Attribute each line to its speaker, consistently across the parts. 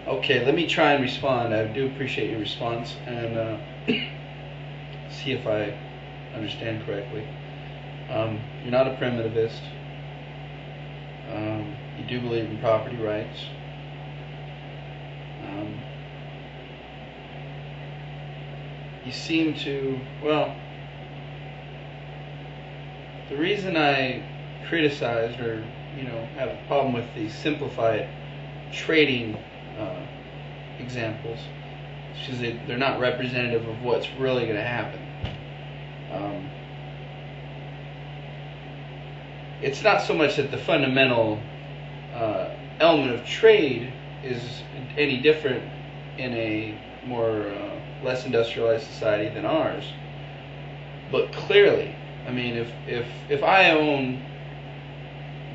Speaker 1: Okay, let me try and respond. I do appreciate your response, and see if I understand correctly. You're not a primitivist. You do believe in property rights. You seem to, well, the reason I criticized or, have a problem with the simplified trading examples is because they're not representative of what's really going to happen. It's not so much that the fundamental element of trade is any different in a more less industrialized society than ours, but clearly, I mean, if I own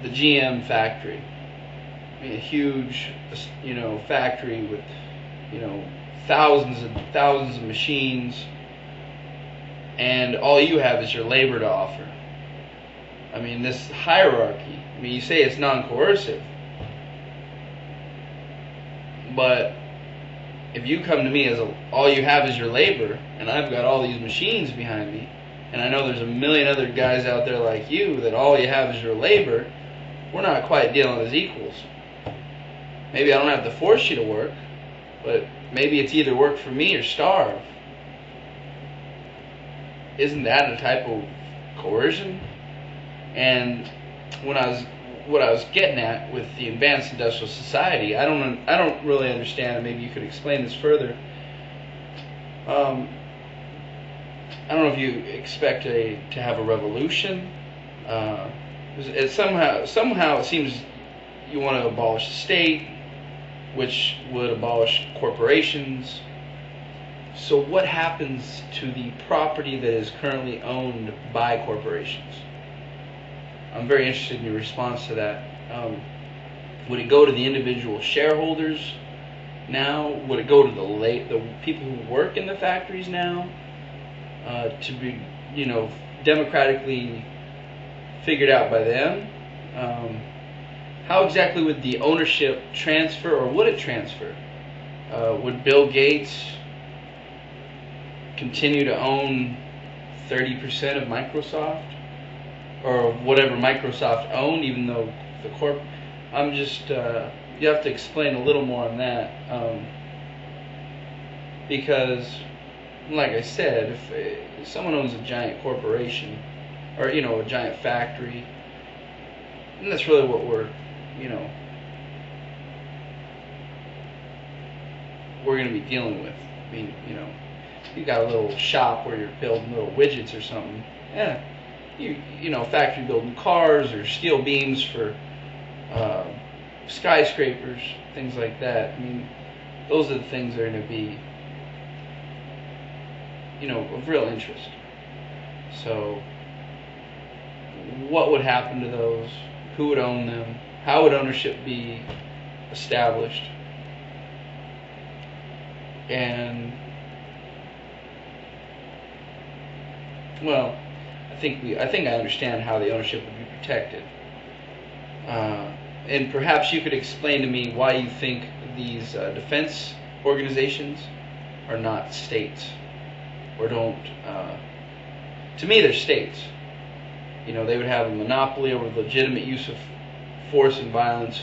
Speaker 1: the GM factory, I mean, a huge factory with thousands and thousands of machines, and all you have is your labor to offer. I mean, this hierarchy, I mean, you say it's non-coercive, but if you come to me as all you have is your labor, and I've got all these machines behind me, and I know there's a million other guys out there like you that all you have is your labor, we're not quite dealing as equals. Maybe I don't have to force you to work, but maybe it's either work for me or starve. Isn't that a type of coercion? And what I was getting at with the advanced industrial society, I don't really understand, and maybe you could explain this further. I don't know if you expect to have a revolution. Somehow it seems you want to abolish the state, which would abolish corporations. So what happens to the property that is currently owned by corporations? I'm very interested in your response to that. Would it go to the individual shareholders now? Would it go to the people who work in the factories now? To be, democratically figured out by them? How exactly would the ownership transfer, or would it transfer? Would Bill Gates continue to own 30% of Microsoft, or whatever Microsoft owned, even though the corp? I'm just, you have to explain a little more on that, because, like I said, if someone owns a giant corporation, or a giant factory, and that's really what we're going to be dealing with. I mean, you got a little shop where you're building little widgets or something. Yeah, factory building cars or steel beams for skyscrapers, things like that. I mean, those are the things that are going to be, of real interest. So, what would happen to those? Who would own them? How would ownership be established? And, well, I think I understand how the ownership would be protected. And perhaps you could explain to me why you think these defense organizations are not states, or don't. To me, they're states. They would have a monopoly over the legitimate use of force and violence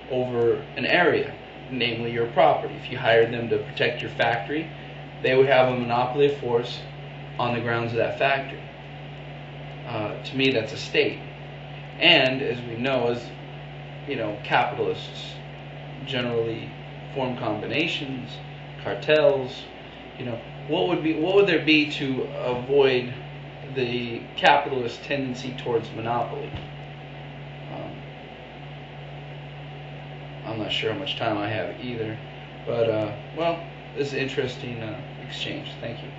Speaker 1: over an area, namely your property. If you hired them to protect your factory, they would have a monopoly of force on the grounds of that factory. To me, that's a state. And as we know, as capitalists generally form combinations, cartels. What would there be to avoid the capitalist tendency towards monopoly? I'm not sure how much time I have either, but well, this is an interesting exchange. Thank you.